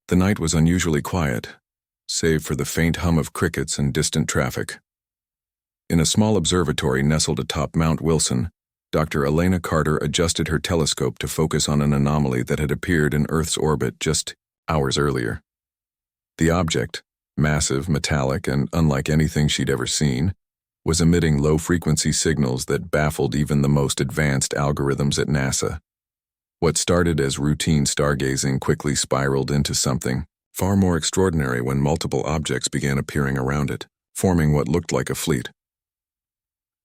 The night was unusually quiet, save for the faint hum of crickets and distant traffic. In a small observatory nestled atop Mount Wilson, Dr. Elena Carter adjusted her telescope to focus on an anomaly that had appeared in Earth's orbit just hours earlier. The object, massive, metallic, and unlike anything she'd ever seen, was emitting low-frequency signals that baffled even the most advanced algorithms at NASA. What started as routine stargazing quickly spiraled into something far more extraordinary when multiple objects began appearing around it, forming what looked like a fleet.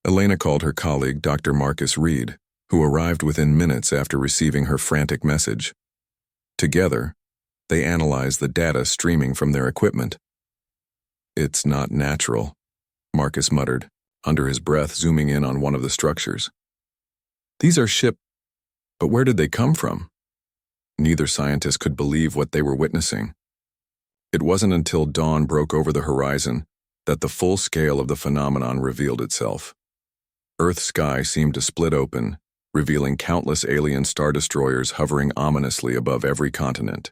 Elena called her colleague, Dr. Marcus Reed, who arrived within minutes after receiving her frantic message. Together, they analyzed the data streaming from their equipment. "It's not natural," Marcus muttered, under his breath zooming in on one of the structures. "These are but where did they come from?" Neither scientist could believe what they were witnessing. It wasn't until dawn broke over the horizon that the full scale of the phenomenon revealed itself. Earth's sky seemed to split open, revealing countless alien star destroyers hovering ominously above every continent.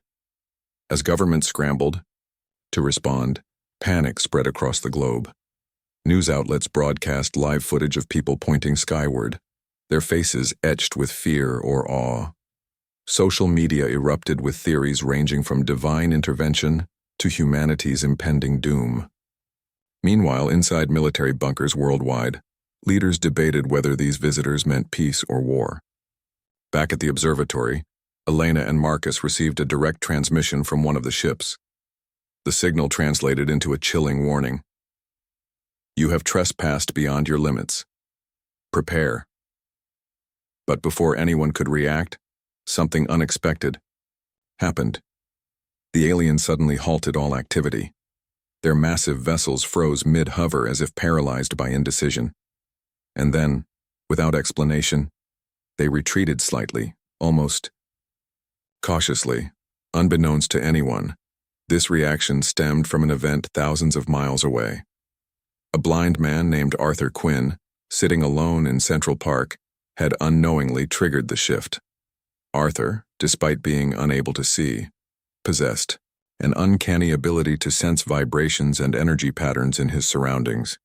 As governments scrambled to respond, panic spread across the globe. News outlets broadcast live footage of people pointing skyward, their faces etched with fear or awe. Social media erupted with theories ranging from divine intervention to humanity's impending doom. Meanwhile, inside military bunkers worldwide, leaders debated whether these visitors meant peace or war. Back at the observatory, Elena and Marcus received a direct transmission from one of the ships. The signal translated into a chilling warning. "You have trespassed beyond your limits. Prepare." But before anyone could react, something unexpected happened. The aliens suddenly halted all activity. Their massive vessels froze mid-hover as if paralyzed by indecision. And then, without explanation, they retreated slightly, almost cautiously. Unbeknownst to anyone, this reaction stemmed from an event thousands of miles away. A blind man named Arthur Quinn, sitting alone in Central Park, had unknowingly triggered the shift. Arthur, despite being unable to see, possessed an uncanny ability to sense vibrations and energy patterns in his surroundings.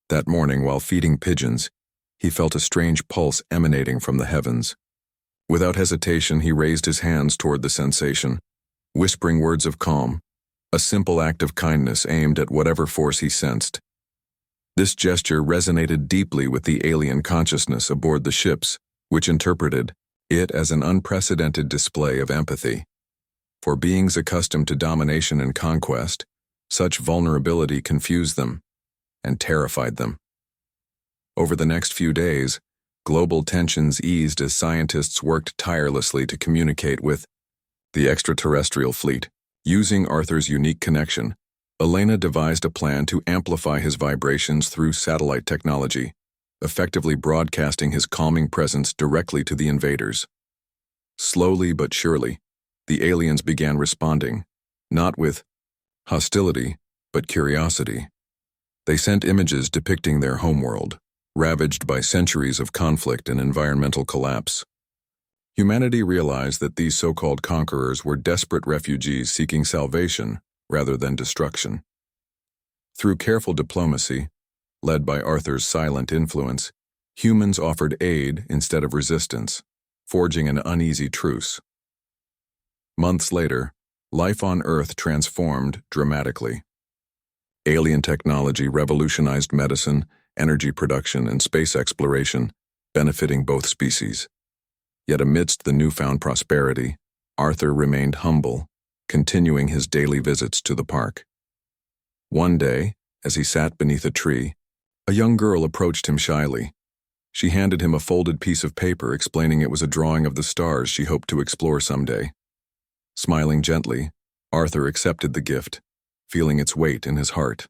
That morning, while feeding pigeons, he felt a strange pulse emanating from the heavens. Without hesitation, he raised his hands toward the sensation, whispering words of calm, a simple act of kindness aimed at whatever force he sensed. This gesture resonated deeply with the alien consciousness aboard the ships, which interpreted it as an unprecedented display of empathy. For beings accustomed to domination and conquest, such vulnerability confused them and terrified them. Over the next few days, global tensions eased as scientists worked tirelessly to communicate with the extraterrestrial fleet. Using Arthur's unique connection, Elena devised a plan to amplify his vibrations through satellite technology, effectively broadcasting his calming presence directly to the invaders. Slowly but surely, the aliens began responding, not with hostility, but curiosity. They sent images depicting their homeworld, ravaged by centuries of conflict and environmental collapse. Humanity realized that these so-called conquerors were desperate refugees seeking salvation rather than destruction. Through careful diplomacy, led by Arthur's silent influence, humans offered aid instead of resistance, forging an uneasy truce. Months later, life on Earth transformed dramatically. Alien technology revolutionized medicine, energy production, and space exploration, benefiting both species. Yet amidst the newfound prosperity, Arthur remained humble, continuing his daily visits to the park. One day, as he sat beneath a tree, a young girl approached him shyly. She handed him a folded piece of paper explaining it was a drawing of the stars she hoped to explore someday. Smiling gently, Arthur accepted the gift, feeling its weight in his heart.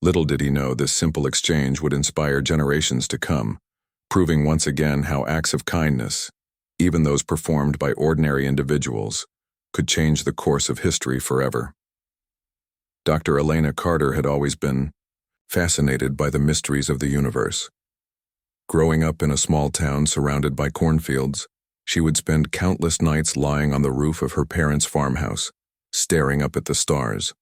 Little did he know this simple exchange would inspire generations to come, proving once again how acts of kindness, even those performed by ordinary individuals, could change the course of history forever. Dr. Elena Carter had always been fascinated by the mysteries of the universe. Growing up in a small town surrounded by cornfields, she would spend countless nights lying on the roof of her parents' farmhouse, staring up at the stars.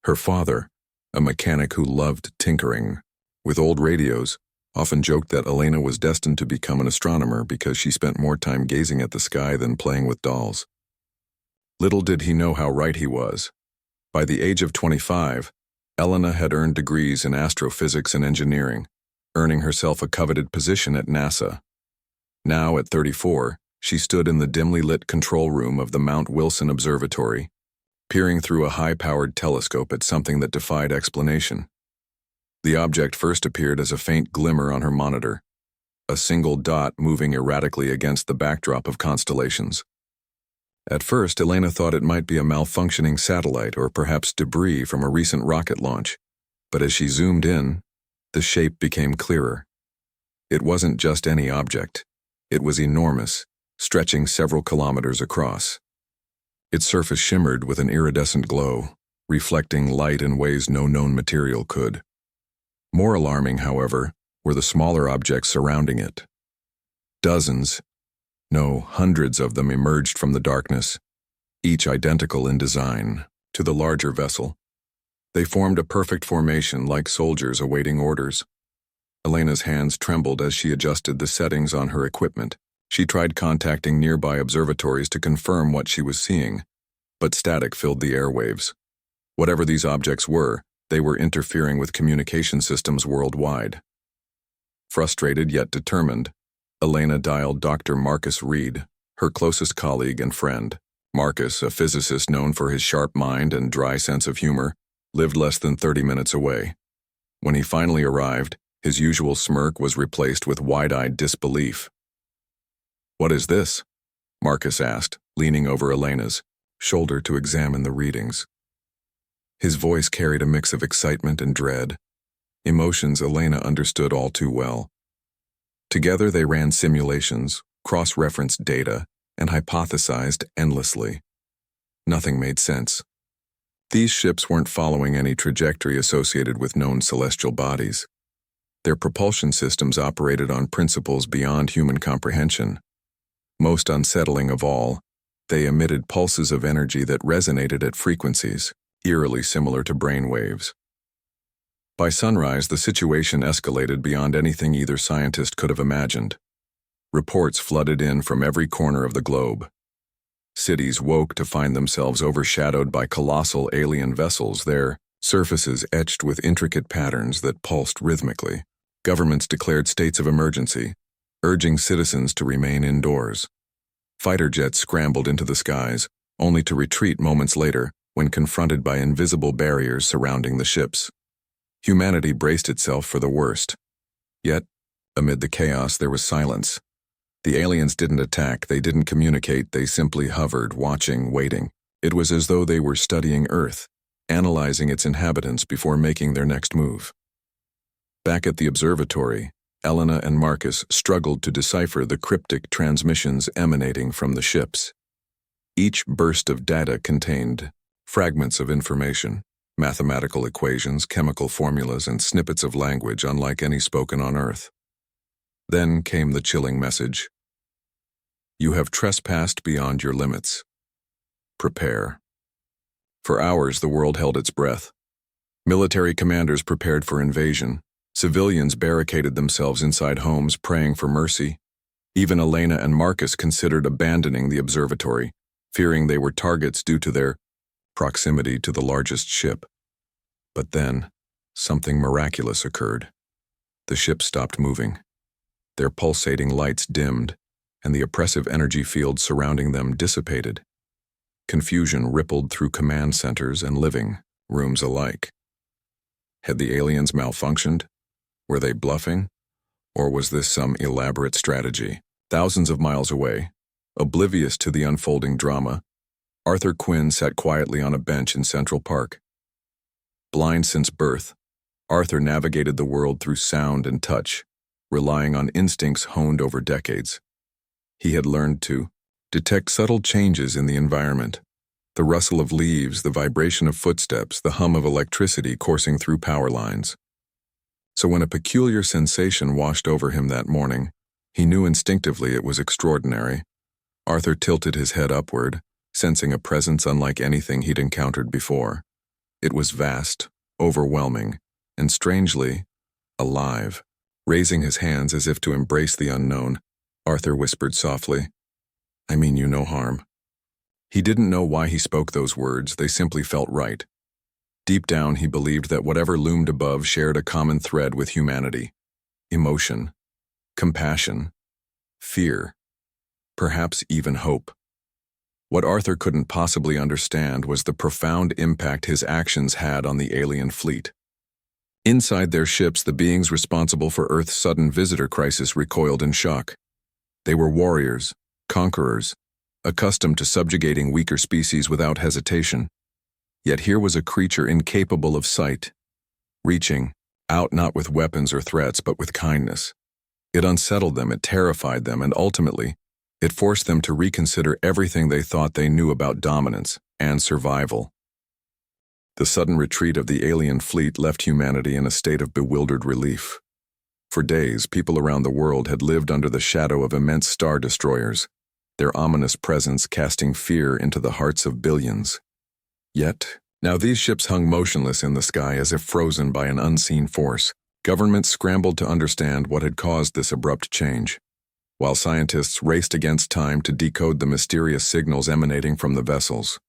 Her father, a mechanic who loved tinkering with old radios, often joked that Elena was destined to become an astronomer because she spent more time gazing at the sky than playing with dolls. Little did he know how right he was. By the age of 25, Elena had earned degrees in astrophysics and engineering, earning herself a coveted position at NASA. Now, at 34, she stood in the dimly lit control room of the Mount Wilson Observatory, peering through a high-powered telescope at something that defied explanation. The object first appeared as a faint glimmer on her monitor, a single dot moving erratically against the backdrop of constellations. At first, Elena thought it might be a malfunctioning satellite or perhaps debris from a recent rocket launch, but as she zoomed in, the shape became clearer. It wasn't just any object. It was enormous, stretching several kilometers across. Its surface shimmered with an iridescent glow, reflecting light in ways no known material could. More alarming, however, were the smaller objects surrounding it. Dozens, no, hundreds of them emerged from the darkness, each identical in design to the larger vessel. They formed a perfect formation like soldiers awaiting orders. Elena's hands trembled as she adjusted the settings on her equipment. She tried contacting nearby observatories to confirm what she was seeing, but static filled the airwaves. Whatever these objects were, they were interfering with communication systems worldwide. Frustrated yet determined, Elena dialed Dr. Marcus Reed, her closest colleague and friend. Marcus, a physicist known for his sharp mind and dry sense of humor, lived less than 30 minutes away. When he finally arrived, his usual smirk was replaced with wide-eyed disbelief. "What is this?" Marcus asked, leaning over Elena's shoulder to examine the readings. His voice carried a mix of excitement and dread, emotions Elena understood all too well. Together they ran simulations, cross-referenced data, and hypothesized endlessly. Nothing made sense. These ships weren't following any trajectory associated with known celestial bodies. Their propulsion systems operated on principles beyond human comprehension. Most unsettling of all, they emitted pulses of energy that resonated at frequencies eerily similar to brain waves. By sunrise, the situation escalated beyond anything either scientist could have imagined. Reports flooded in from every corner of the globe. Cities woke to find themselves overshadowed by colossal alien vessels, their surfaces etched with intricate patterns that pulsed rhythmically. Governments declared states of emergency, urging citizens to remain indoors. Fighter jets scrambled into the skies, only to retreat moments later when confronted by invisible barriers surrounding the ships. Humanity braced itself for the worst. Yet, amid the chaos, there was silence. The aliens didn't attack, they didn't communicate, they simply hovered, watching, waiting. It was as though they were studying Earth, analyzing its inhabitants before making their next move. Back at the observatory, Elena and Marcus struggled to decipher the cryptic transmissions emanating from the ships. Each burst of data contained fragments of information, mathematical equations, chemical formulas, and snippets of language unlike any spoken on Earth. Then came the chilling message: "You have trespassed beyond your limits. Prepare." For hours, the world held its breath. Military commanders prepared for invasion. Civilians barricaded themselves inside homes, praying for mercy. Even Elena and Marcus considered abandoning the observatory, fearing they were targets due to their proximity to the largest ship. But then, something miraculous occurred. The ship stopped moving. Their pulsating lights dimmed, and the oppressive energy field surrounding them dissipated. Confusion rippled through command centers and living rooms alike. Had the aliens malfunctioned? Were they bluffing? Or was this some elaborate strategy? Thousands of miles away, oblivious to the unfolding drama, Arthur Quinn sat quietly on a bench in Central Park. Blind since birth, Arthur navigated the world through sound and touch, relying on instincts honed over decades. He had learned to detect subtle changes in the environment, the rustle of leaves, the vibration of footsteps, the hum of electricity coursing through power lines. So when a peculiar sensation washed over him that morning, he knew instinctively it was extraordinary. Arthur tilted his head upward, sensing a presence unlike anything he'd encountered before. It was vast, overwhelming, and strangely alive. Raising his hands as if to embrace the unknown, Arthur whispered softly, "I mean you no harm." He didn't know why he spoke those words, they simply felt right. Deep down, he believed that whatever loomed above shared a common thread with humanity. Emotion, compassion, fear, perhaps even hope. What Arthur couldn't possibly understand was the profound impact his actions had on the alien fleet. Inside their ships, the beings responsible for Earth's sudden visitor crisis recoiled in shock. They were warriors, conquerors, accustomed to subjugating weaker species without hesitation. Yet here was a creature incapable of sight, reaching out not with weapons or threats but with kindness. It unsettled them, it terrified them, and ultimately, it forced them to reconsider everything they thought they knew about dominance and survival. The sudden retreat of the alien fleet left humanity in a state of bewildered relief. For days, people around the world had lived under the shadow of immense star destroyers, their ominous presence casting fear into the hearts of billions. Yet, now these ships hung motionless in the sky as if frozen by an unseen force. Governments scrambled to understand what had caused this abrupt change, while scientists raced against time to decode the mysterious signals emanating from the vessels.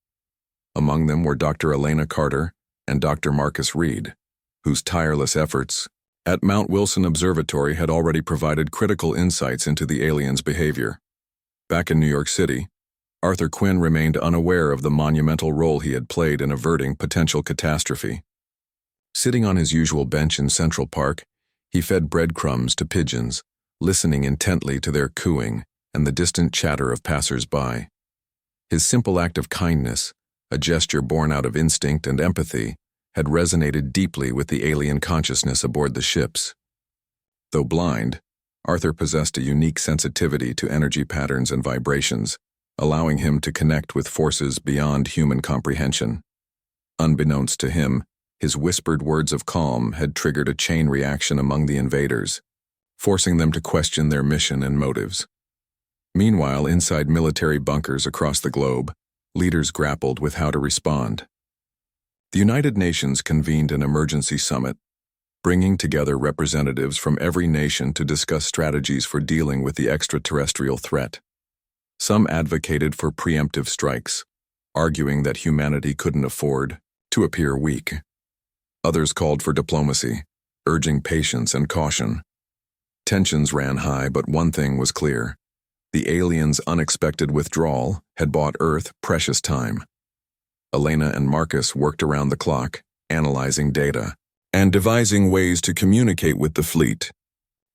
Among them were Dr. Elena Carter and Dr. Marcus Reed, whose tireless efforts at Mount Wilson Observatory had already provided critical insights into the aliens' behavior. Back in New York City, Arthur Quinn remained unaware of the monumental role he had played in averting potential catastrophe. Sitting on his usual bench in Central Park, he fed breadcrumbs to pigeons, listening intently to their cooing and the distant chatter of passers-by. His simple act of kindness, a gesture born out of instinct and empathy, had resonated deeply with the alien consciousness aboard the ships. Though blind, Arthur possessed a unique sensitivity to energy patterns and vibrations, allowing him to connect with forces beyond human comprehension. Unbeknownst to him, his whispered words of calm had triggered a chain reaction among the invaders, forcing them to question their mission and motives. Meanwhile, inside military bunkers across the globe, leaders grappled with how to respond. The United Nations convened an emergency summit, bringing together representatives from every nation to discuss strategies for dealing with the extraterrestrial threat. Some advocated for preemptive strikes, arguing that humanity couldn't afford to appear weak. Others called for diplomacy, urging patience and caution. Tensions ran high, but one thing was clear. The aliens' unexpected withdrawal had bought Earth precious time. Elena and Marcus worked around the clock, analyzing data and devising ways to communicate with the fleet.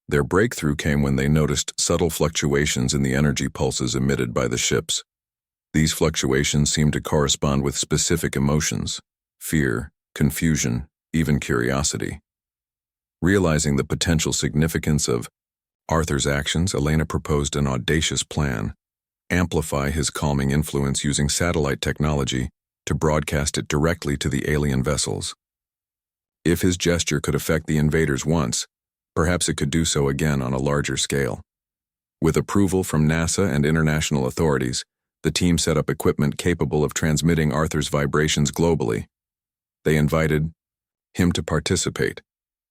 Their breakthrough came when they noticed subtle fluctuations in the energy pulses emitted by the ships. These fluctuations seemed to correspond with specific emotions: fear, confusion, even curiosity. Realizing the potential significance of Arthur's actions, Elena proposed an audacious plan: amplify his calming influence using satellite technology to broadcast it directly to the alien vessels. If his gesture could affect the invaders once, perhaps it could do so again on a larger scale. With approval from NASA and international authorities, the team set up equipment capable of transmitting Arthur's vibrations globally. They invited him to participate,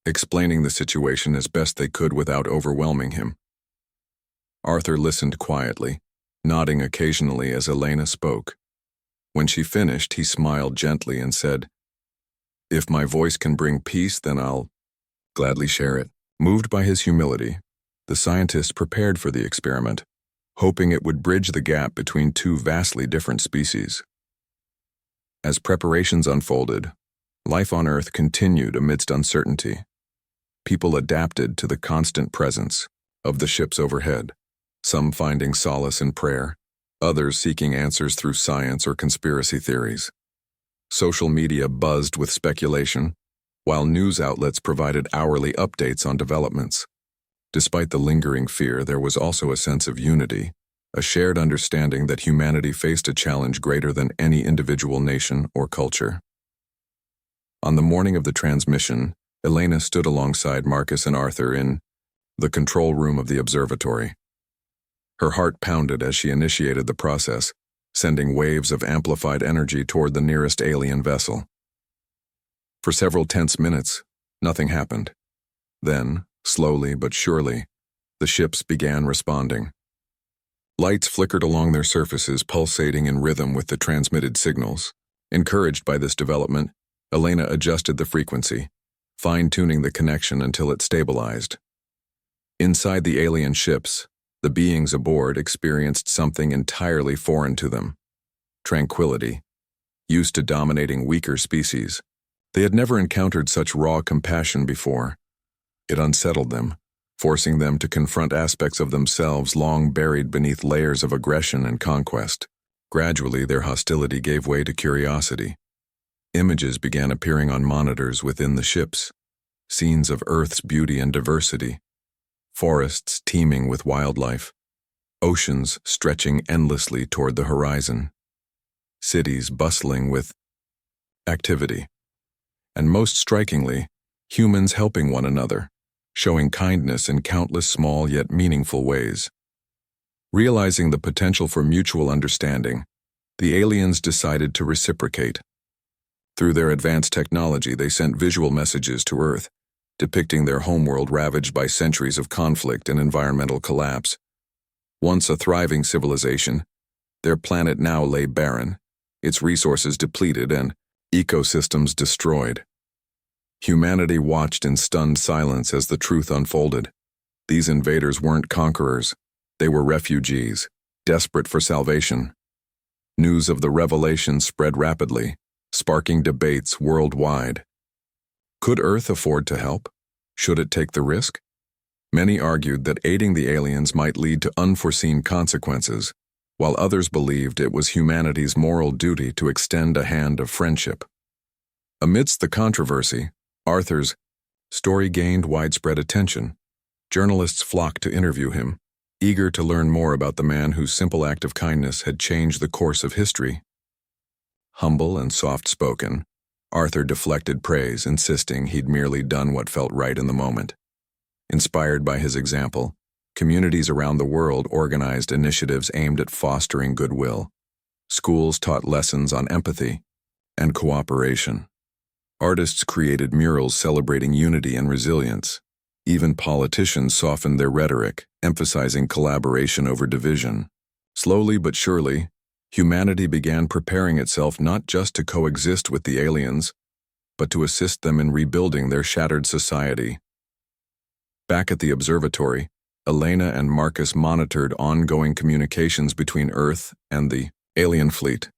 explaining the situation as best they could without overwhelming him. Arthur listened quietly, nodding occasionally as Elena spoke. When she finished, he smiled gently and said, "If my voice can bring peace, then I'll gladly share it." Moved by his humility, the scientists prepared for the experiment, hoping it would bridge the gap between two vastly different species. As preparations unfolded, life on Earth continued amidst uncertainty. People adapted to the constant presence of the ships overhead, some finding solace in prayer, others seeking answers through science or conspiracy theories. Social media buzzed with speculation, while news outlets provided hourly updates on developments. Despite the lingering fear, there was also a sense of unity, a shared understanding that humanity faced a challenge greater than any individual nation or culture. On the morning of the transmission, Elena stood alongside Marcus and Arthur in the control room of the observatory. Her heart pounded as she initiated the process, sending waves of amplified energy toward the nearest alien vessel. For several tense minutes, nothing happened. Then, slowly but surely, the ships began responding. Lights flickered along their surfaces, pulsating in rhythm with the transmitted signals. Encouraged by this development, Elena adjusted the frequency, fine-tuning the connection until it stabilized. Inside the alien ships, the beings aboard experienced something entirely foreign to them: tranquility. Used to dominating weaker species, they had never encountered such raw compassion before. It unsettled them, forcing them to confront aspects of themselves long buried beneath layers of aggression and conquest. Gradually, their hostility gave way to curiosity. Images began appearing on monitors within the ships, scenes of Earth's beauty and diversity, forests teeming with wildlife, oceans stretching endlessly toward the horizon, cities bustling with activity, and most strikingly, humans helping one another, showing kindness in countless small yet meaningful ways. Realizing the potential for mutual understanding, the aliens decided to reciprocate. Through their advanced technology, they sent visual messages to Earth, depicting their homeworld ravaged by centuries of conflict and environmental collapse. Once a thriving civilization, their planet now lay barren, its resources depleted and ecosystems destroyed. Humanity watched in stunned silence as the truth unfolded. These invaders weren't conquerors. They were refugees, desperate for salvation. News of the revelation spread rapidly, sparking debates worldwide. Could Earth afford to help? Should it take the risk? Many argued that aiding the aliens might lead to unforeseen consequences, while others believed it was humanity's moral duty to extend a hand of friendship. Amidst the controversy, Arthur's story gained widespread attention. Journalists flocked to interview him, eager to learn more about the man whose simple act of kindness had changed the course of history. Humble and soft-spoken, Arthur deflected praise, insisting he'd merely done what felt right in the moment. Inspired by his example, communities around the world organized initiatives aimed at fostering goodwill. Schools taught lessons on empathy and cooperation. Artists created murals celebrating unity and resilience. Even politicians softened their rhetoric, emphasizing collaboration over division. Slowly but surely, humanity began preparing itself not just to coexist with the aliens, but to assist them in rebuilding their shattered society. Back at the observatory, Elena and Marcus monitored ongoing communications between Earth and the alien fleet.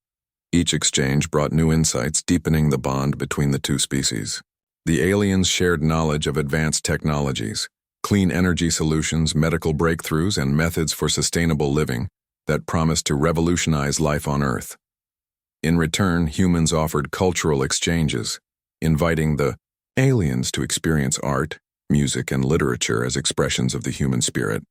Each exchange brought new insights, deepening the bond between the two species. The aliens shared knowledge of advanced technologies, clean energy solutions, medical breakthroughs, and methods for sustainable living that promised to revolutionize life on Earth. In return, humans offered cultural exchanges, inviting the aliens to experience art, music, and literature as expressions of the human spirit.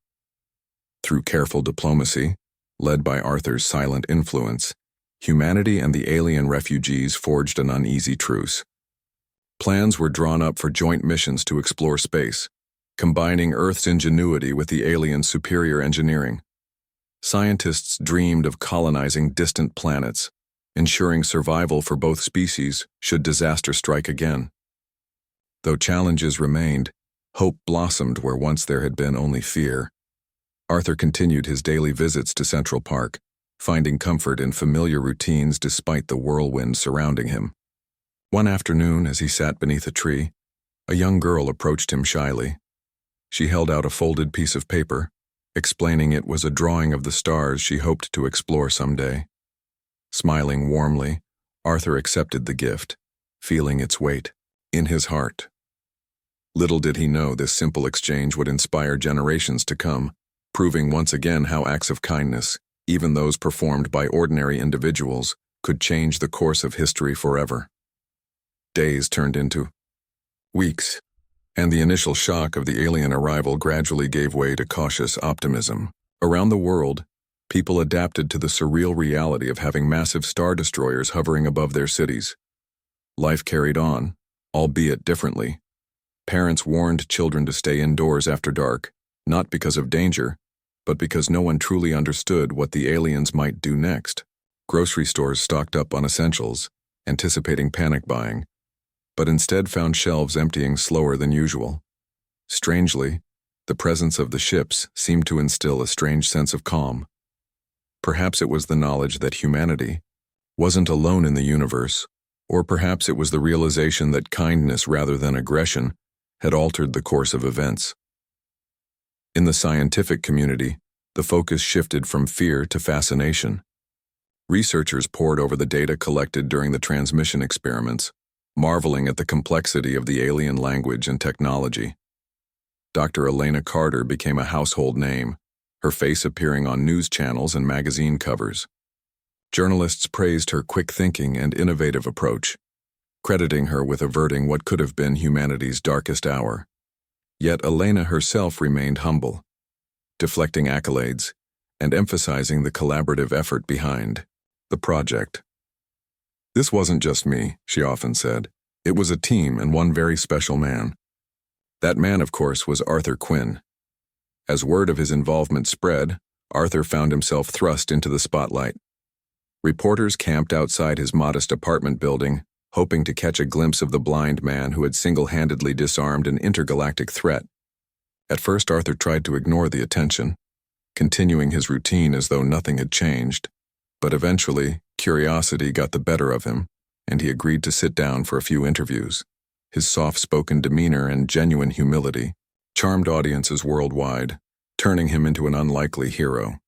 Through careful diplomacy, led by Arthur's silent influence, humanity and the alien refugees forged an uneasy truce. Plans were drawn up for joint missions to explore space, combining Earth's ingenuity with the aliens' superior engineering. Scientists dreamed of colonizing distant planets, ensuring survival for both species should disaster strike again. Though challenges remained, hope blossomed where once there had been only fear. Arthur continued his daily visits to Central Park, finding comfort in familiar routines despite the whirlwind surrounding him. One afternoon, as he sat beneath a tree, a young girl approached him shyly. She held out a folded piece of paper, explaining it was a drawing of the stars she hoped to explore someday. Smiling warmly, Arthur accepted the gift, feeling its weight in his heart. Little did he know this simple exchange would inspire generations to come, proving once again how acts of kindness, even those performed by ordinary individuals, could change the course of history forever. Days turned into weeks, and the initial shock of the alien arrival gradually gave way to cautious optimism. Around the world, people adapted to the surreal reality of having massive star destroyers hovering above their cities. Life carried on, albeit differently. Parents warned children to stay indoors after dark, not because of danger, but because no one truly understood what the aliens might do next. Grocery stores stocked up on essentials, anticipating panic buying, but instead found shelves emptying slower than usual. Strangely, the presence of the ships seemed to instill a strange sense of calm. Perhaps it was the knowledge that humanity wasn't alone in the universe, or perhaps it was the realization that kindness rather than aggression had altered the course of events. In the scientific community, the focus shifted from fear to fascination. Researchers pored over the data collected during the transmission experiments, marveling at the complexity of the alien language and technology. Dr. Elena Carter became a household name, her face appearing on news channels and magazine covers. Journalists praised her quick thinking and innovative approach, crediting her with averting what could have been humanity's darkest hour. Yet Elena herself remained humble, deflecting accolades and emphasizing the collaborative effort behind the project. "This wasn't just me," she often said. "It was a team and one very special man." That man, of course, was Arthur Quinn. As word of his involvement spread, Arthur found himself thrust into the spotlight. Reporters camped outside his modest apartment building, hoping to catch a glimpse of the blind man who had single-handedly disarmed an intergalactic threat. At first, Arthur tried to ignore the attention, continuing his routine as though nothing had changed. But eventually, curiosity got the better of him, and he agreed to sit down for a few interviews. His soft-spoken demeanor and genuine humility charmed audiences worldwide, turning him into an unlikely hero.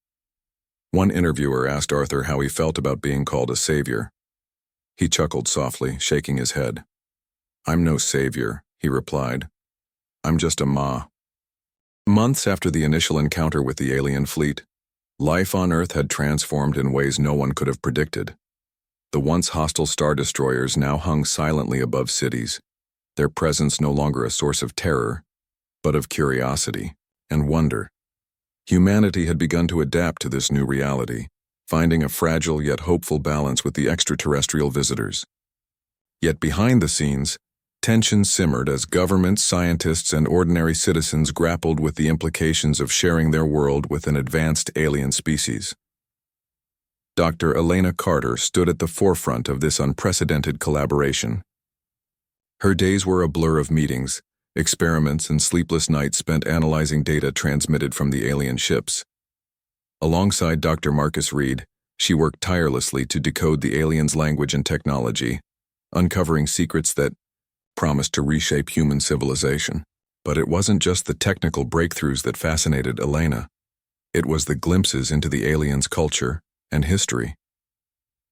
One interviewer asked Arthur how he felt about being called a savior. He chuckled softly, shaking his head. "I'm no savior," he replied. "I'm just a ma." Months after the initial encounter with the alien fleet, life on Earth had transformed in ways no one could have predicted. The once hostile star destroyers now hung silently above cities, their presence no longer a source of terror, but of curiosity and wonder. Humanity had begun to adapt to this new reality, finding a fragile yet hopeful balance with the extraterrestrial visitors. Yet behind the scenes, tension simmered as governments, scientists, and ordinary citizens grappled with the implications of sharing their world with an advanced alien species. Dr. Elena Carter stood at the forefront of this unprecedented collaboration. Her days were a blur of meetings, experiments, and sleepless nights spent analyzing data transmitted from the alien ships. Alongside Dr. Marcus Reed, she worked tirelessly to decode the aliens' language and technology, uncovering secrets that promised to reshape human civilization. But it wasn't just the technical breakthroughs that fascinated Elena. It was the glimpses into the aliens' culture and history.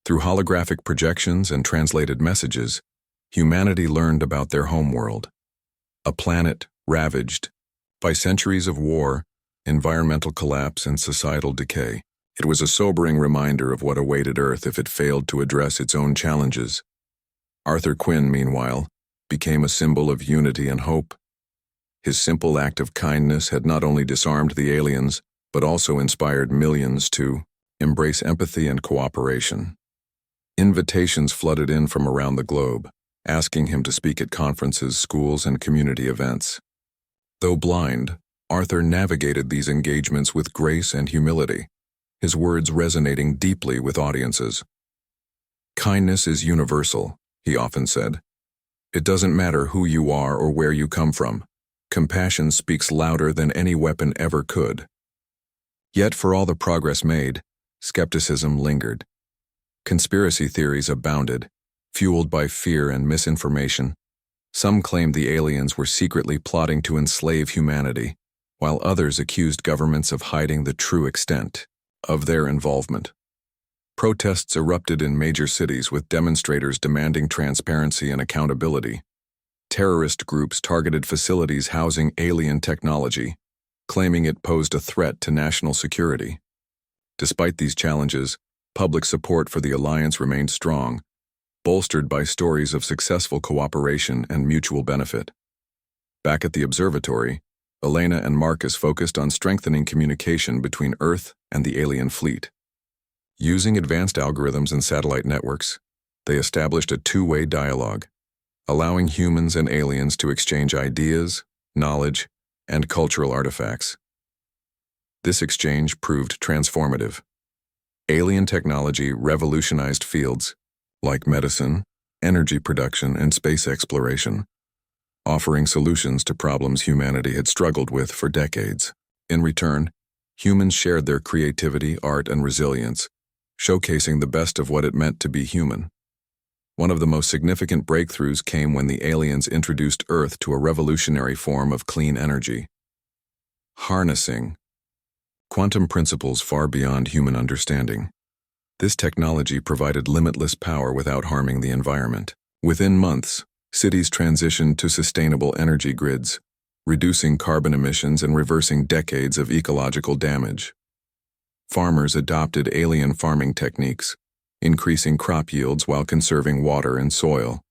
Through holographic projections and translated messages, humanity learned about their homeworld, a planet ravaged by centuries of war, environmental collapse, and societal decay. It was a sobering reminder of what awaited Earth if it failed to address its own challenges. Arthur Quinn, meanwhile, became a symbol of unity and hope. His simple act of kindness had not only disarmed the aliens, but also inspired millions to embrace empathy and cooperation. Invitations flooded in from around the globe, asking him to speak at conferences, schools, and community events. Though blind, Arthur navigated these engagements with grace and humility, his words resonating deeply with audiences. "Kindness is universal," he often said. "It doesn't matter who you are or where you come from. Compassion speaks louder than any weapon ever could." Yet for all the progress made, skepticism lingered. Conspiracy theories abounded, fueled by fear and misinformation. Some claimed the aliens were secretly plotting to enslave humanity, while others accused governments of hiding the true extent of their involvement. Protests erupted in major cities with demonstrators demanding transparency and accountability. Terrorist groups targeted facilities housing alien technology, claiming it posed a threat to national security. Despite these challenges, public support for the alliance remained strong, bolstered by stories of successful cooperation and mutual benefit. Back at the observatory, Elena and Marcus focused on strengthening communication between Earth and the alien fleet. Using advanced algorithms and satellite networks, they established a two-way dialogue, allowing humans and aliens to exchange ideas, knowledge, and cultural artifacts. This exchange proved transformative. Alien technology revolutionized fields like medicine, energy production, and space exploration, offering solutions to problems humanity had struggled with for decades. In return, humans shared their creativity, art, and resilience, showcasing the best of what it meant to be human. One of the most significant breakthroughs came when the aliens introduced Earth to a revolutionary form of clean energy. Harnessing quantum principles far beyond human understanding. This technology provided limitless power without harming the environment. Within months, cities transitioned to sustainable energy grids, reducing carbon emissions and reversing decades of ecological damage. Farmers adopted alien farming techniques, increasing crop yields while conserving water and soil.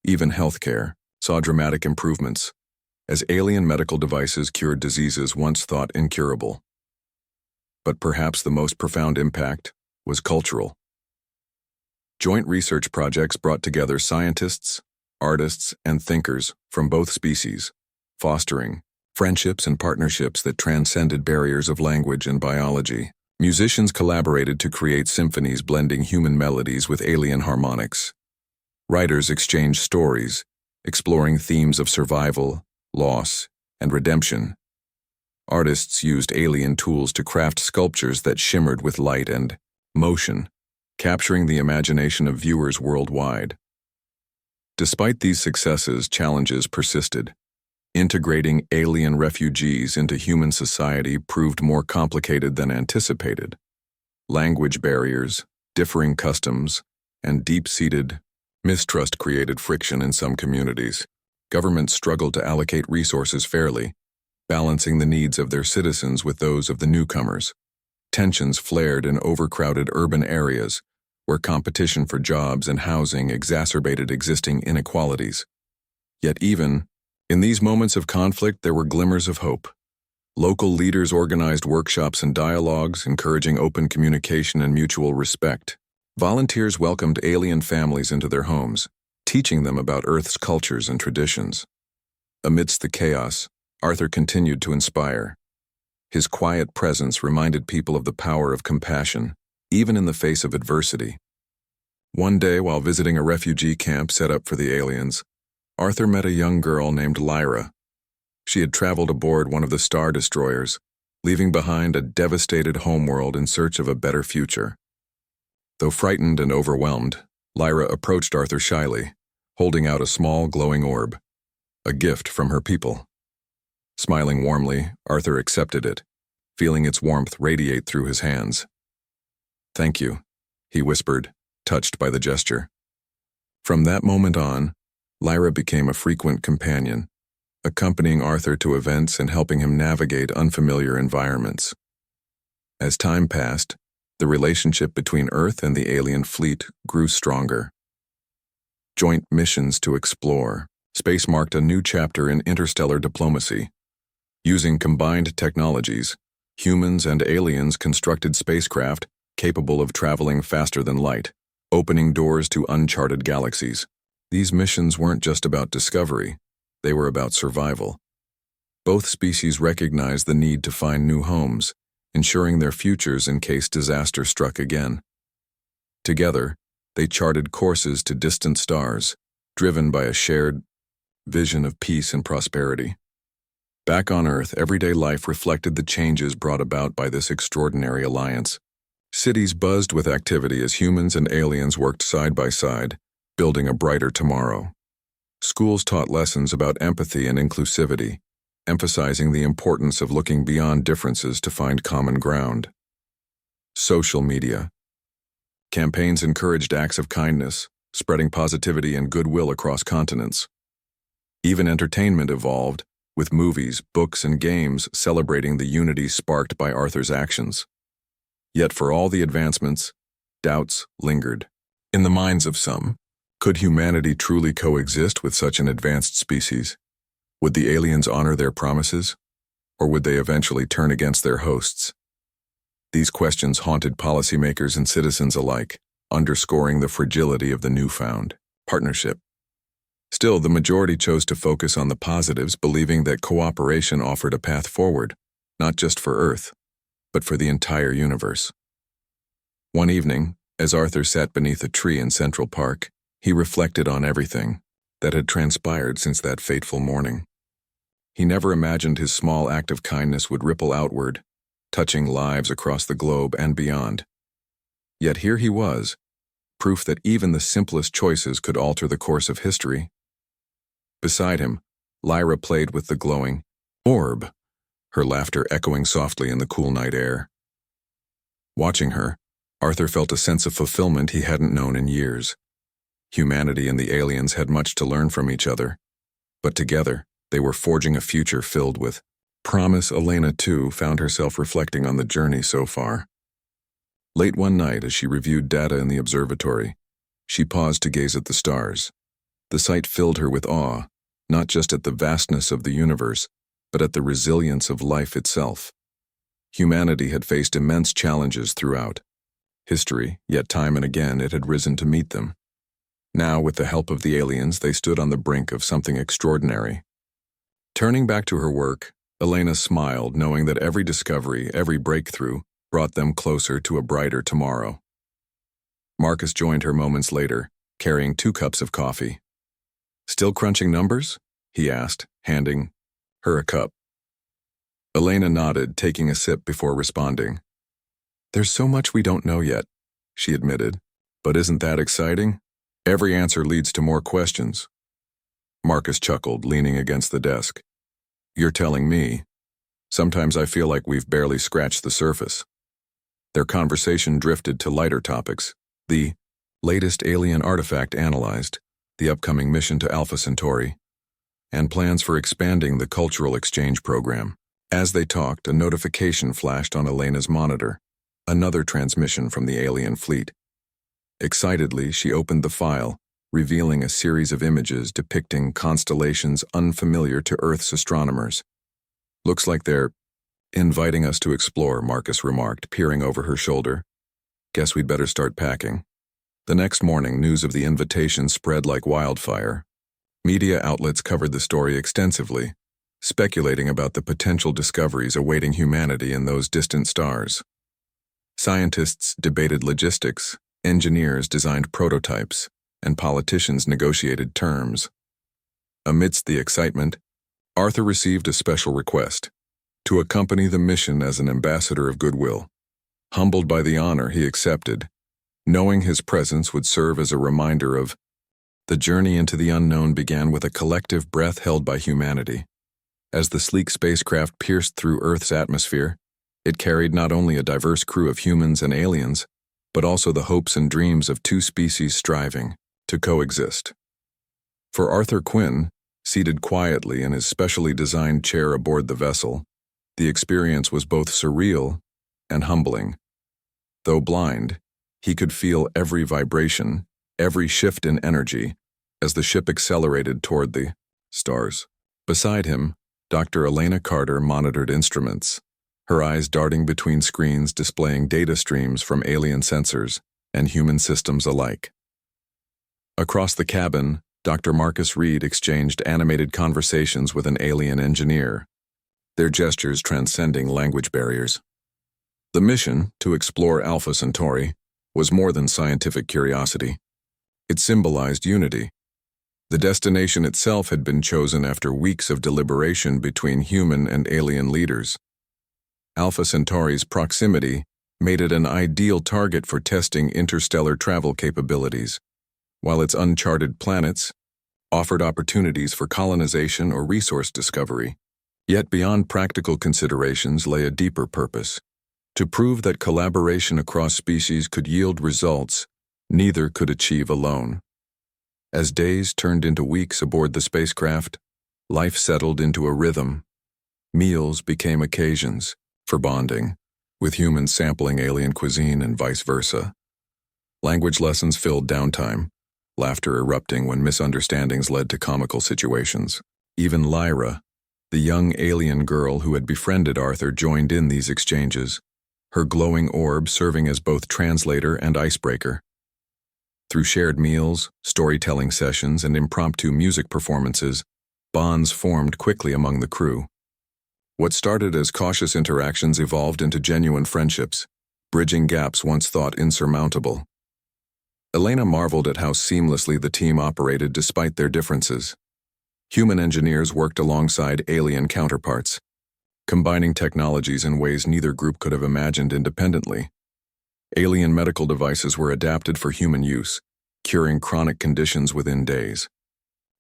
Even healthcare saw dramatic improvements, as alien medical devices cured diseases once thought incurable. But perhaps the most profound impact was cultural. Joint research projects brought together scientists, artists, and thinkers from both species, fostering friendships and partnerships that transcended barriers of language and biology. Musicians collaborated to create symphonies blending human melodies with alien harmonics. Writers exchanged stories, exploring themes of survival, loss, and redemption. Artists used alien tools to craft sculptures that shimmered with light and motion, capturing the imagination of viewers worldwide. Despite these successes, challenges persisted. Integrating alien refugees into human society proved more complicated than anticipated. Language barriers, differing customs, and deep-seated mistrust created friction in some communities. Governments struggled to allocate resources fairly, balancing the needs of their citizens with those of the newcomers. Tensions flared in overcrowded urban areas, where competition for jobs and housing exacerbated existing inequalities. Yet even in these moments of conflict, there were glimmers of hope. Local leaders organized workshops and dialogues, encouraging open communication and mutual respect. Volunteers welcomed alien families into their homes, teaching them about Earth's cultures and traditions. Amidst the chaos, Arthur continued to inspire. His quiet presence reminded people of the power of compassion, even in the face of adversity. One day, while visiting a refugee camp set up for the aliens, Arthur met a young girl named Lyra. She had traveled aboard one of the Star Destroyers, leaving behind a devastated homeworld in search of a better future. Though frightened and overwhelmed, Lyra approached Arthur shyly, holding out a small glowing orb, a gift from her people. Smiling warmly, Arthur accepted it, feeling its warmth radiate through his hands. "Thank you," he whispered, touched by the gesture. From that moment on, Lyra became a frequent companion, accompanying Arthur to events and helping him navigate unfamiliar environments. As time passed, the relationship between Earth and the alien fleet grew stronger. Joint missions to explore space marked a new chapter in interstellar diplomacy. Using combined technologies, humans and aliens constructed spacecraft capable of traveling faster than light, opening doors to uncharted galaxies. These missions weren't just about discovery, they were about survival. Both species recognized the need to find new homes, ensuring their futures in case disaster struck again. Together, they charted courses to distant stars, driven by a shared vision of peace and prosperity. Back on Earth, everyday life reflected the changes brought about by this extraordinary alliance. Cities buzzed with activity as humans and aliens worked side by side, building a brighter tomorrow. Schools taught lessons about empathy and inclusivity, emphasizing the importance of looking beyond differences to find common ground. Social media. Campaigns encouraged acts of kindness, spreading positivity and goodwill across continents. Even entertainment evolved, with movies, books, and games celebrating the unity sparked by Arthur's actions. Yet for all the advancements, doubts lingered. In the minds of some, could humanity truly coexist with such an advanced species? Would the aliens honor their promises, or would they eventually turn against their hosts? These questions haunted policymakers and citizens alike, underscoring the fragility of the newfound partnership. Still, the majority chose to focus on the positives, believing that cooperation offered a path forward, not just for Earth, but for the entire universe. One evening, as Arthur sat beneath a tree in Central Park, he reflected on everything that had transpired since that fateful morning. He never imagined his small act of kindness would ripple outward, touching lives across the globe and beyond. Yet here he was, proof that even the simplest choices could alter the course of history. Beside him, Lyra played with the glowing orb, her laughter echoing softly in the cool night air. Watching her, Arthur felt a sense of fulfillment he hadn't known in years. Humanity and the aliens had much to learn from each other, but together they were forging a future filled with promise. Elena, too, found herself reflecting on the journey so far. Late one night, as she reviewed data in the observatory, she paused to gaze at the stars. The sight filled her with awe, not just at the vastness of the universe, but at the resilience of life itself. Humanity had faced immense challenges throughout history, yet time and again it had risen to meet them. Now, with the help of the aliens, they stood on the brink of something extraordinary. Turning back to her work, Elena smiled, knowing that every discovery, every breakthrough, brought them closer to a brighter tomorrow. Marcus joined her moments later, carrying 2 cups of coffee. "Still crunching numbers?" he asked, handing her a cup. Elena nodded, taking a sip before responding. "There's so much we don't know yet," she admitted. "But isn't that exciting? Every answer leads to more questions." Marcus chuckled, leaning against the desk. "You're telling me. Sometimes I feel like we've barely scratched the surface." Their conversation drifted to lighter topics: the latest alien artifact analyzed, the upcoming mission to Alpha Centauri, and plans for expanding the cultural exchange program. As they talked, a notification flashed on Elena's monitor. Another transmission from the alien fleet. Excitedly, she opened the file, revealing a series of images depicting constellations unfamiliar to Earth's astronomers. "Looks like they're inviting us to explore," Marcus remarked, peering over her shoulder. "Guess we'd better start packing." The next morning, news of the invitation spread like wildfire. Media outlets covered the story extensively, speculating about the potential discoveries awaiting humanity in those distant stars. Scientists debated logistics, engineers designed prototypes, and politicians negotiated terms. Amidst the excitement, Arthur received a special request: to accompany the mission as an ambassador of goodwill. Humbled by the honor, he accepted, knowing his presence would serve as a reminder of the journey into the unknown began with a collective breath held by humanity. As the sleek spacecraft pierced through Earth's atmosphere, it carried not only a diverse crew of humans and aliens, but also the hopes and dreams of 2 species striving to coexist. For Arthur Quinn, seated quietly in his specially designed chair aboard the vessel, the experience was both surreal and humbling. Though blind, he could feel every vibration, every shift in energy, as the ship accelerated toward the stars. Beside him, Dr. Elena Carter monitored instruments, her eyes darting between screens displaying data streams from alien sensors and human systems alike. Across the cabin, Dr. Marcus Reed exchanged animated conversations with an alien engineer, their gestures transcending language barriers. The mission, to explore Alpha Centauri, was more than scientific curiosity. It symbolized unity. The destination itself had been chosen after weeks of deliberation between human and alien leaders. Alpha Centauri's proximity made it an ideal target for testing interstellar travel capabilities, while its uncharted planets offered opportunities for colonization or resource discovery. Yet beyond practical considerations lay a deeper purpose: to prove that collaboration across species could yield results neither could achieve alone. As days turned into weeks aboard the spacecraft, life settled into a rhythm. Meals became occasions for bonding, with humans sampling alien cuisine and vice versa. Language lessons filled downtime, laughter erupting when misunderstandings led to comical situations. Even Lyra, the young alien girl who had befriended Arthur, joined in these exchanges, her glowing orb serving as both translator and icebreaker. Through shared meals, storytelling sessions, and impromptu music performances, bonds formed quickly among the crew. What started as cautious interactions evolved into genuine friendships, bridging gaps once thought insurmountable. Elena marveled at how seamlessly the team operated despite their differences. Human engineers worked alongside alien counterparts, combining technologies in ways neither group could have imagined independently. Alien medical devices were adapted for human use, curing chronic conditions within days.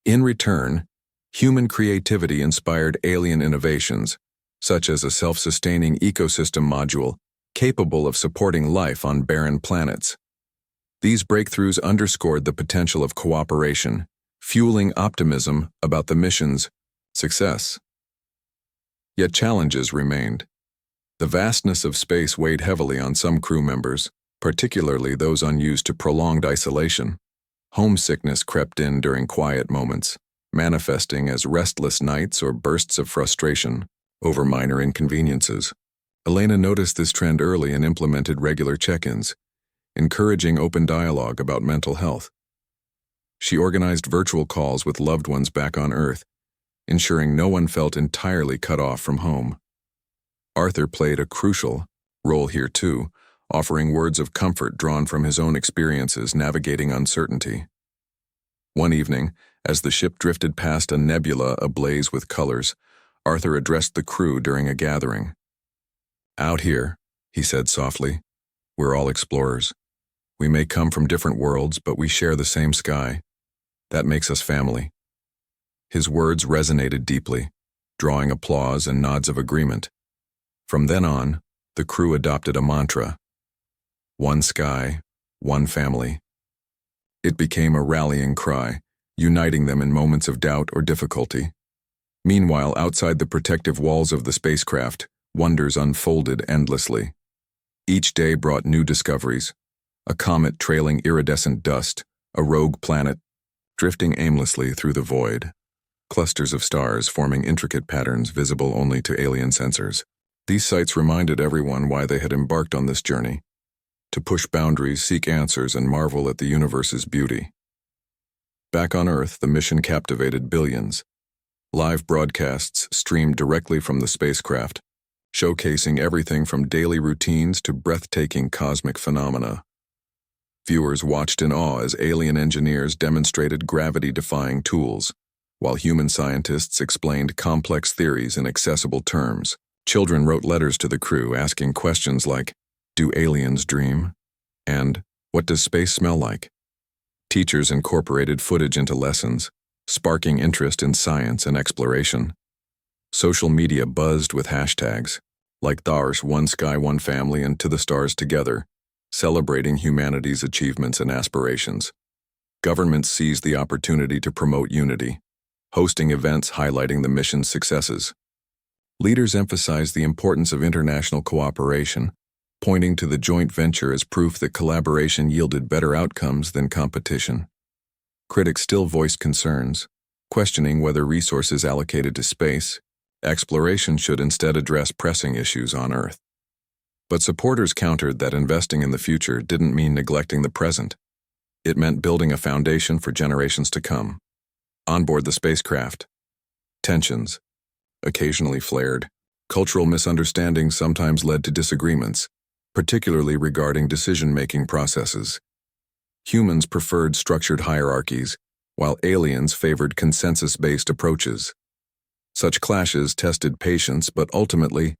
In return, human creativity inspired alien innovations, such as a self-sustaining ecosystem module capable of supporting life on barren planets. These breakthroughs underscored the potential of cooperation, fueling optimism about the mission's success. Yet challenges remained. The vastness of space weighed heavily on some crew members, particularly those unused to prolonged isolation. Homesickness crept in during quiet moments, manifesting as restless nights or bursts of frustration over minor inconveniences. Elena noticed this trend early and implemented regular check-ins, encouraging open dialogue about mental health. She organized virtual calls with loved ones back on Earth, ensuring no one felt entirely cut off from home. Arthur played a crucial role here too, offering words of comfort drawn from his own experiences navigating uncertainty. One evening, as the ship drifted past a nebula ablaze with colors, Arthur addressed the crew during a gathering. "Out here," he said softly, "we're all explorers. We may come from different worlds, but we share the same sky. That makes us family." His words resonated deeply, drawing applause and nods of agreement. From then on, the crew adopted a mantra: one sky, one family. It became a rallying cry, uniting them in moments of doubt or difficulty. Meanwhile, outside the protective walls of the spacecraft, wonders unfolded endlessly. Each day brought new discoveries: a comet trailing iridescent dust, a rogue planet drifting aimlessly through the void, clusters of stars forming intricate patterns visible only to alien sensors. These sights reminded everyone why they had embarked on this journey: to push boundaries, seek answers, and marvel at the universe's beauty. Back on Earth, the mission captivated billions. Live broadcasts streamed directly from the spacecraft, showcasing everything from daily routines to breathtaking cosmic phenomena. Viewers watched in awe as alien engineers demonstrated gravity-defying tools, while human scientists explained complex theories in accessible terms. Children wrote letters to the crew asking questions like, "Do aliens dream?" and "What does space smell like?" Teachers incorporated footage into lessons, sparking interest in science and exploration. Social media buzzed with hashtags, like "Thars, One Sky, One Family," and "To the Stars Together," celebrating humanity's achievements and aspirations. Governments seized the opportunity to promote unity, hosting events highlighting the mission's successes. Leaders emphasized the importance of international cooperation, pointing to the joint venture as proof that collaboration yielded better outcomes than competition. Critics still voiced concerns, questioning whether resources allocated to space exploration should instead address pressing issues on Earth. But supporters countered that investing in the future didn't mean neglecting the present. It meant building a foundation for generations to come. On board the spacecraft, tensions occasionally flared. Cultural misunderstandings sometimes led to disagreements, particularly regarding decision-making processes. Humans preferred structured hierarchies, while aliens favored consensus-based approaches. Such clashes tested patience but ultimately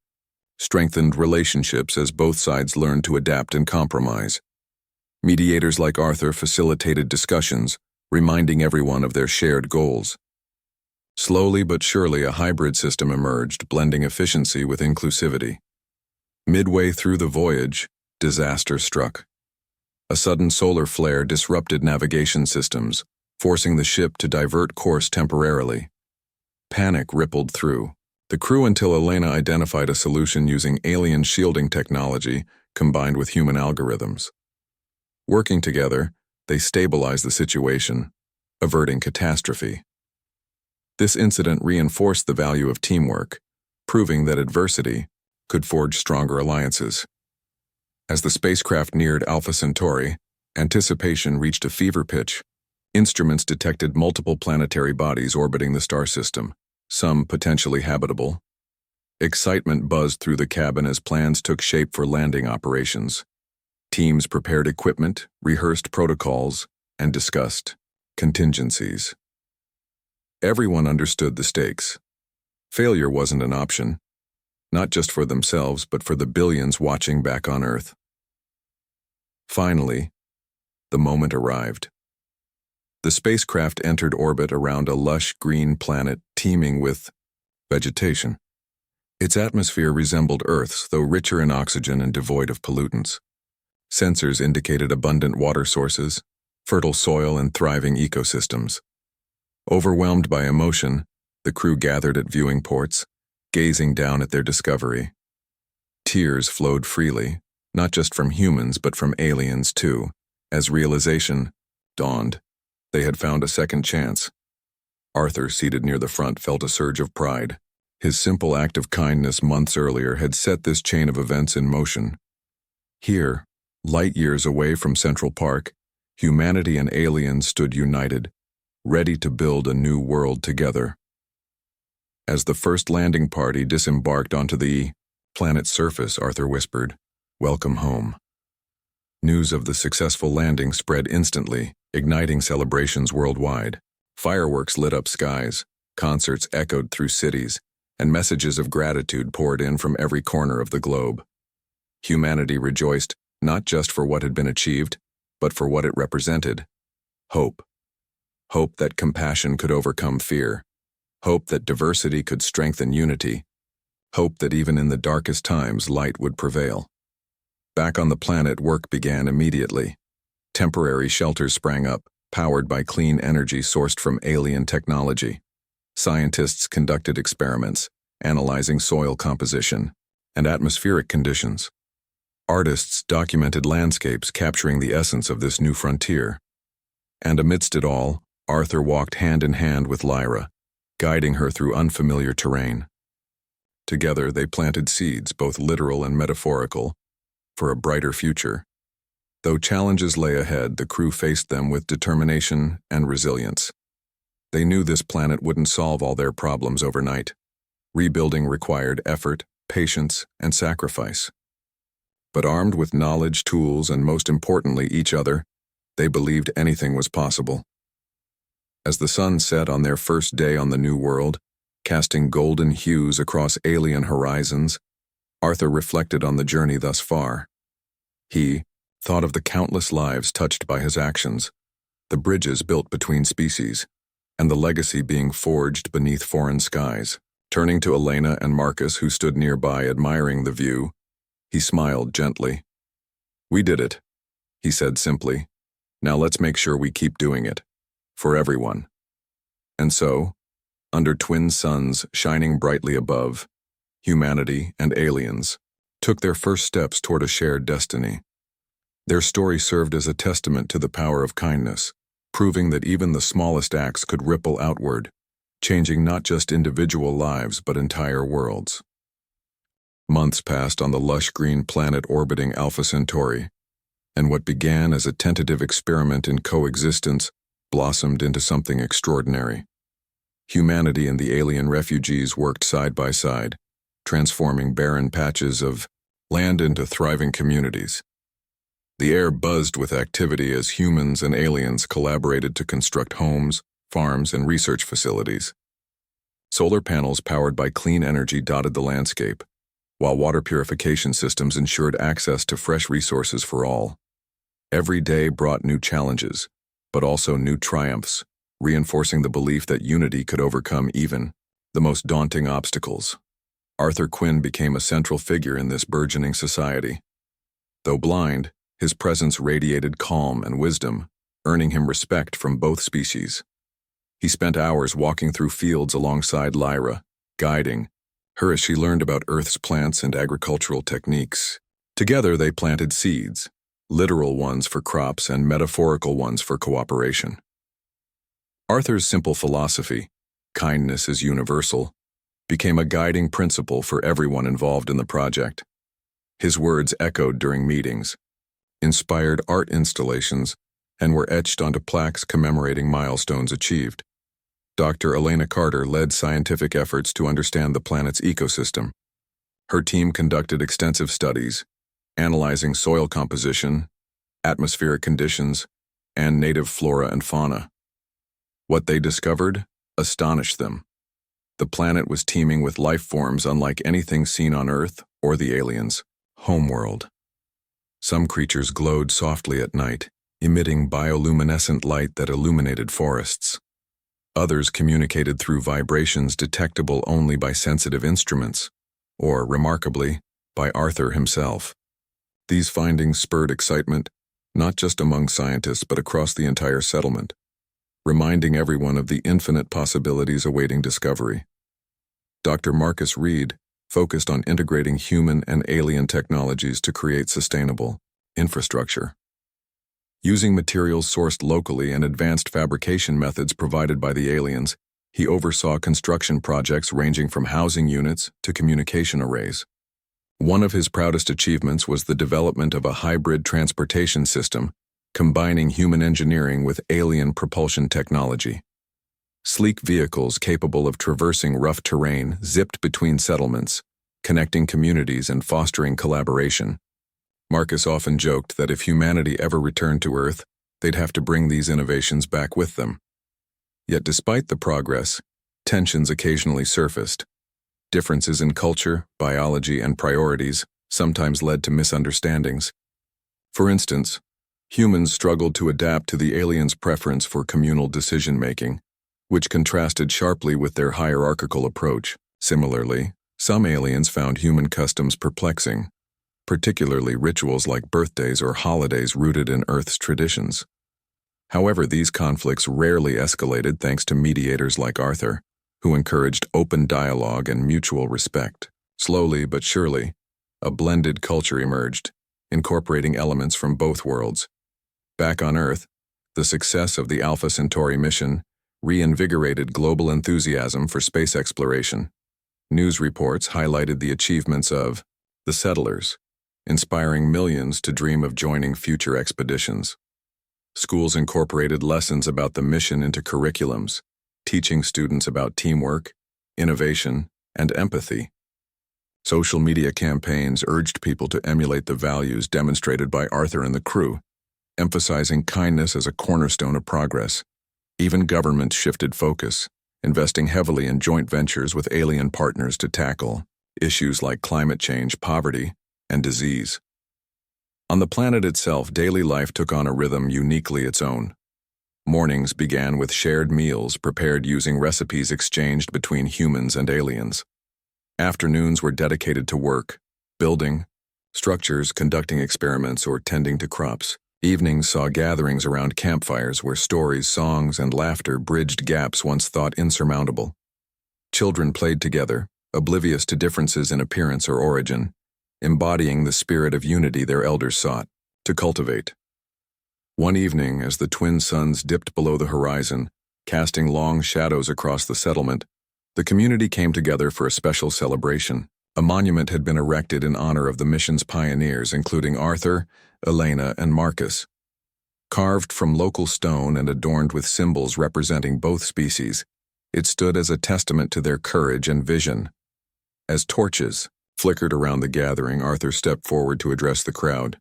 strengthened relationships as both sides learned to adapt and compromise. Mediators like Arthur facilitated discussions, reminding everyone of their shared goals. Slowly but surely, a hybrid system emerged, blending efficiency with inclusivity. Midway through the voyage, disaster struck. A sudden solar flare disrupted navigation systems, forcing the ship to divert course temporarily. Panic rippled through the crew until Elena identified a solution using alien shielding technology combined with human algorithms. Working together, they stabilized the situation, averting catastrophe. This incident reinforced the value of teamwork, proving that adversity could forge stronger alliances. As the spacecraft neared Alpha Centauri, anticipation reached a fever pitch. Instruments detected multiple planetary bodies orbiting the star system, some potentially habitable. Excitement buzzed through the cabin as plans took shape for landing operations. Teams prepared equipment, rehearsed protocols, and discussed contingencies. Everyone understood the stakes. Failure wasn't an option, not just for themselves, but for the billions watching back on Earth. Finally, the moment arrived. The spacecraft entered orbit around a lush green planet teeming with vegetation. Its atmosphere resembled Earth's, though richer in oxygen and devoid of pollutants. Sensors indicated abundant water sources, fertile soil, and thriving ecosystems. Overwhelmed by emotion, the crew gathered at viewing ports, gazing down at their discovery. Tears flowed freely, not just from humans but from aliens too, as realization dawned. They had found a second chance. Arthur, seated near the front, felt a surge of pride. His simple act of kindness months earlier had set this chain of events in motion. Here, light years away from Central Park, humanity and aliens stood united, ready to build a new world together. As the first landing party disembarked onto the planet's surface, Arthur whispered, "Welcome home." News of the successful landing spread instantly, igniting celebrations worldwide. Fireworks lit up skies, concerts echoed through cities, and messages of gratitude poured in from every corner of the globe. Humanity rejoiced not just for what had been achieved, but for what it represented. Hope. Hope that compassion could overcome fear. Hope that diversity could strengthen unity. Hope that even in the darkest times, light would prevail. Back on the planet, work began immediately. Temporary shelters sprang up, powered by clean energy sourced from alien technology. Scientists conducted experiments, analyzing soil composition and atmospheric conditions. Artists documented landscapes capturing the essence of this new frontier. And amidst it all, Arthur walked hand in hand with Lyra, guiding her through unfamiliar terrain. Together, they planted seeds, both literal and metaphorical, for a brighter future. Though challenges lay ahead, the crew faced them with determination and resilience. They knew this planet wouldn't solve all their problems overnight. Rebuilding required effort, patience, and sacrifice. But armed with knowledge, tools, and most importantly, each other, they believed anything was possible. As the sun set on their first day on the new world, casting golden hues across alien horizons, Arthur reflected on the journey thus far. He thought of the countless lives touched by his actions, the bridges built between species, and the legacy being forged beneath foreign skies. Turning to Elena and Marcus, who stood nearby admiring the view, he smiled gently. "We did it," he said simply. "Now let's make sure we keep doing it. For everyone." And so, under twin suns shining brightly above, humanity and aliens took their first steps toward a shared destiny. Their story served as a testament to the power of kindness, proving that even the smallest acts could ripple outward, changing not just individual lives but entire worlds. Months passed on the lush green planet orbiting Alpha Centauri, and what began as a tentative experiment in coexistence blossomed into something extraordinary. Humanity and the alien refugees worked side by side, transforming barren patches of land into thriving communities. The air buzzed with activity as humans and aliens collaborated to construct homes, farms, and research facilities. Solar panels powered by clean energy dotted the landscape, while water purification systems ensured access to fresh resources for all. Every day brought new challenges, but also new triumphs, reinforcing the belief that unity could overcome even the most daunting obstacles. Arthur Quinn became a central figure in this burgeoning society. Though blind, his presence radiated calm and wisdom, earning him respect from both species. He spent hours walking through fields alongside Lyra, guiding her as she learned about Earth's plants and agricultural techniques. Together they planted seeds, literal ones for crops and metaphorical ones for cooperation. Arthur's simple philosophy, kindness is universal, became a guiding principle for everyone involved in the project. His words echoed during meetings, inspired art installations, and were etched onto plaques commemorating milestones achieved. Dr. Elena Carter led scientific efforts to understand the planet's ecosystem, Her team conducted extensive studies, analyzing soil composition, atmospheric conditions, and native flora and fauna. What they discovered astonished them. The planet was teeming with life forms unlike anything seen on Earth or the aliens' homeworld. Some creatures glowed softly at night, emitting bioluminescent light that illuminated forests. Others communicated through vibrations detectable only by sensitive instruments, or, remarkably, by Arthur himself. These findings spurred excitement, not just among scientists but across the entire settlement, reminding everyone of the infinite possibilities awaiting discovery. Dr. Marcus Reed focused on integrating human and alien technologies to create sustainable infrastructure. Using materials sourced locally and advanced fabrication methods provided by the aliens, he oversaw construction projects ranging from housing units to communication arrays. One of his proudest achievements was the development of a hybrid transportation system, combining human engineering with alien propulsion technology. Sleek vehicles capable of traversing rough terrain zipped between settlements, connecting communities and fostering collaboration. Marcus often joked that if humanity ever returned to Earth, they'd have to bring these innovations back with them. Yet despite the progress, tensions occasionally surfaced. Differences in culture, biology, and priorities sometimes led to misunderstandings. For instance, humans struggled to adapt to the aliens' preference for communal decision-making, which contrasted sharply with their hierarchical approach. Similarly, some aliens found human customs perplexing, particularly rituals like birthdays or holidays rooted in Earth's traditions. However, these conflicts rarely escalated thanks to mediators like Arthur, who encouraged open dialogue and mutual respect. Slowly but surely, a blended culture emerged, incorporating elements from both worlds. Back on Earth, the success of the Alpha Centauri mission reinvigorated global enthusiasm for space exploration. News reports highlighted the achievements of the settlers, inspiring millions to dream of joining future expeditions. Schools incorporated lessons about the mission into curriculums, teaching students about teamwork, innovation, and empathy. Social media campaigns urged people to emulate the values demonstrated by Arthur and the crew, emphasizing kindness as a cornerstone of progress. Even governments shifted focus, investing heavily in joint ventures with alien partners to tackle issues like climate change, poverty, and disease. On the planet itself, daily life took on a rhythm uniquely its own. Mornings began with shared meals prepared using recipes exchanged between humans and aliens. Afternoons were dedicated to work, building structures, conducting experiments, or tending to crops. Evenings saw gatherings around campfires where stories, songs, and laughter bridged gaps once thought insurmountable. Children played together, oblivious to differences in appearance or origin, embodying the spirit of unity their elders sought to cultivate. One evening, as the twin suns dipped below the horizon, casting long shadows across the settlement, the community came together for a special celebration. A monument had been erected in honor of the mission's pioneers, including Arthur, Elena, and Marcus. Carved from local stone and adorned with symbols representing both species, it stood as a testament to their courage and vision. As torches flickered around the gathering, Arthur stepped forward to address the crowd.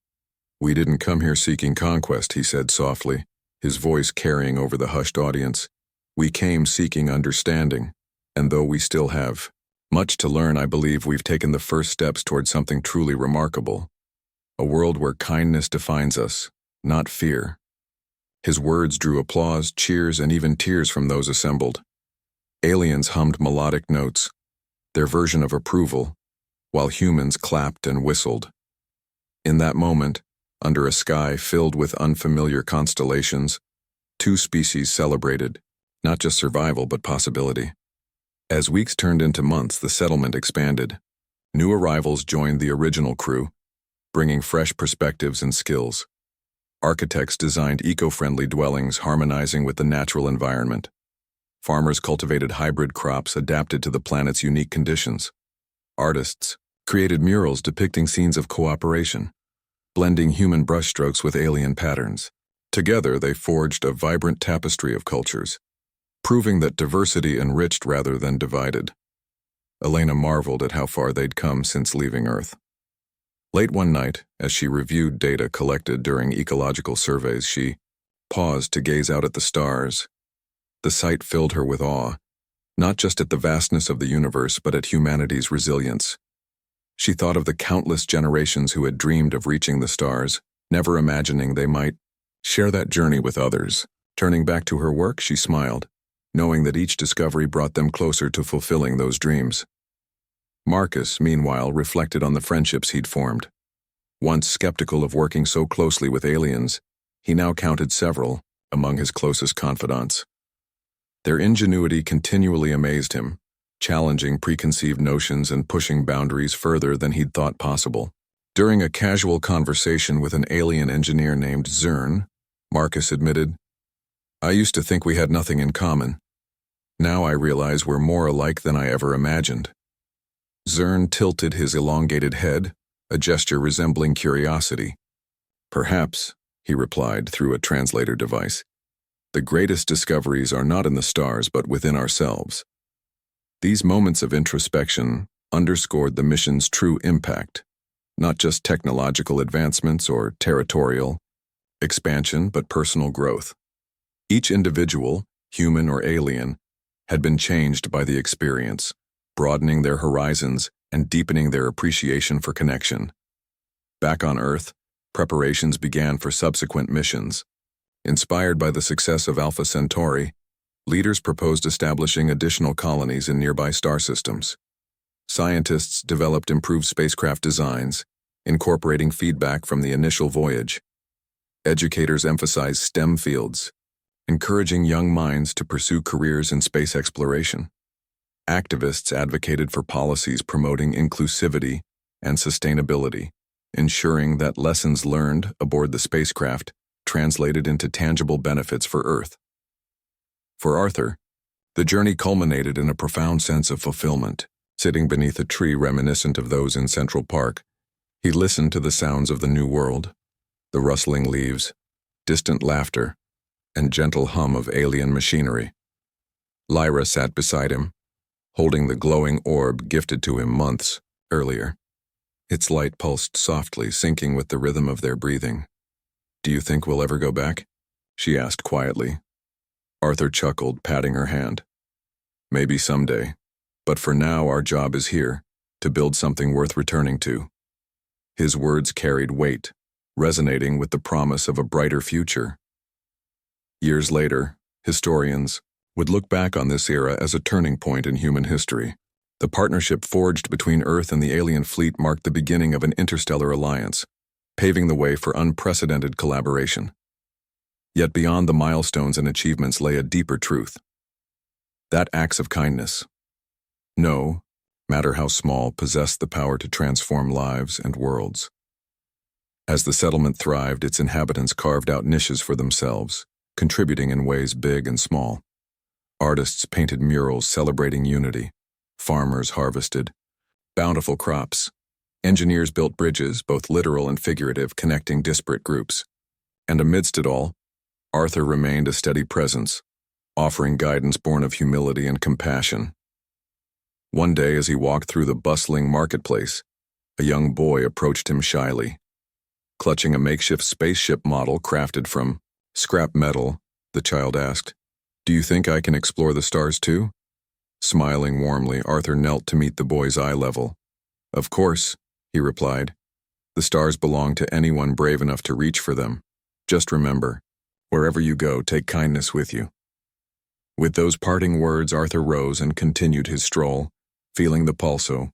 "We didn't come here seeking conquest," he said softly, his voice carrying over the hushed audience. "We came seeking understanding, and though we still have much to learn, I believe we've taken the first steps toward something truly remarkable. A world where kindness defines us, not fear." His words drew applause, cheers, and even tears from those assembled. Aliens hummed melodic notes, their version of approval, while humans clapped and whistled. In that moment, under a sky filled with unfamiliar constellations, two species celebrated, not just survival but possibility. As weeks turned into months, the settlement expanded. New arrivals joined the original crew, bringing fresh perspectives and skills. Architects designed eco-friendly dwellings harmonizing with the natural environment. Farmers cultivated hybrid crops adapted to the planet's unique conditions. Artists created murals depicting scenes of cooperation, blending human brushstrokes with alien patterns. Together, they forged a vibrant tapestry of cultures, proving that diversity enriched rather than divided. Elena marveled at how far they'd come since leaving Earth. Late one night, as she reviewed data collected during ecological surveys, she paused to gaze out at the stars. The sight filled her with awe, not just at the vastness of the universe, but at humanity's resilience. She thought of the countless generations who had dreamed of reaching the stars, never imagining they might share that journey with others. Turning back to her work, she smiled, knowing that each discovery brought them closer to fulfilling those dreams. Marcus, meanwhile, reflected on the friendships he'd formed. Once skeptical of working so closely with aliens, he now counted several among his closest confidants. Their ingenuity continually amazed him, challenging preconceived notions and pushing boundaries further than he'd thought possible. During a casual conversation with an alien engineer named Zern, Marcus admitted, "I used to think we had nothing in common. Now I realize we're more alike than I ever imagined." Zern tilted his elongated head, a gesture resembling curiosity. "Perhaps," he replied through a translator device, "the greatest discoveries are not in the stars but within ourselves." These moments of introspection underscored the mission's true impact, not just technological advancements or territorial expansion, but personal growth. Each individual, human or alien, had been changed by the experience, broadening their horizons and deepening their appreciation for connection. Back on Earth, preparations began for subsequent missions. Inspired by the success of Alpha Centauri, leaders proposed establishing additional colonies in nearby star systems. Scientists developed improved spacecraft designs, incorporating feedback from the initial voyage. Educators emphasized STEM fields, encouraging young minds to pursue careers in space exploration. Activists advocated for policies promoting inclusivity and sustainability, ensuring that lessons learned aboard the spacecraft translated into tangible benefits for Earth. For Arthur, the journey culminated in a profound sense of fulfillment. Sitting beneath a tree reminiscent of those in Central Park, he listened to the sounds of the new world, the rustling leaves, distant laughter, and gentle hum of alien machinery. Lyra sat beside him, holding the glowing orb gifted to him months earlier. Its light pulsed softly, syncing with the rhythm of their breathing. "Do you think we'll ever go back?" she asked quietly. Arthur chuckled, patting her hand. "Maybe someday, but for now our job is here, to build something worth returning to." His words carried weight, resonating with the promise of a brighter future. Years later, historians would look back on this era as a turning point in human history. The partnership forged between Earth and the alien fleet marked the beginning of an interstellar alliance, paving the way for unprecedented collaboration. Yet beyond the milestones and achievements lay a deeper truth. That acts of kindness, no matter how small, possessed the power to transform lives and worlds. As the settlement thrived, its inhabitants carved out niches for themselves, contributing in ways big and small. Artists painted murals celebrating unity. Farmers harvested bountiful crops. Engineers built bridges, both literal and figurative, connecting disparate groups. And amidst it all, Arthur remained a steady presence, offering guidance born of humility and compassion. One day, as he walked through the bustling marketplace, a young boy approached him shyly. Clutching a makeshift spaceship model crafted from scrap metal, the child asked, "Do you think I can explore the stars too?" Smiling warmly, Arthur knelt to meet the boy's eye level. "Of course," he replied. "The stars belong to anyone brave enough to reach for them. Just remember, wherever you go, take kindness with you." With those parting words, Arthur rose and continued his stroll, feeling the pulso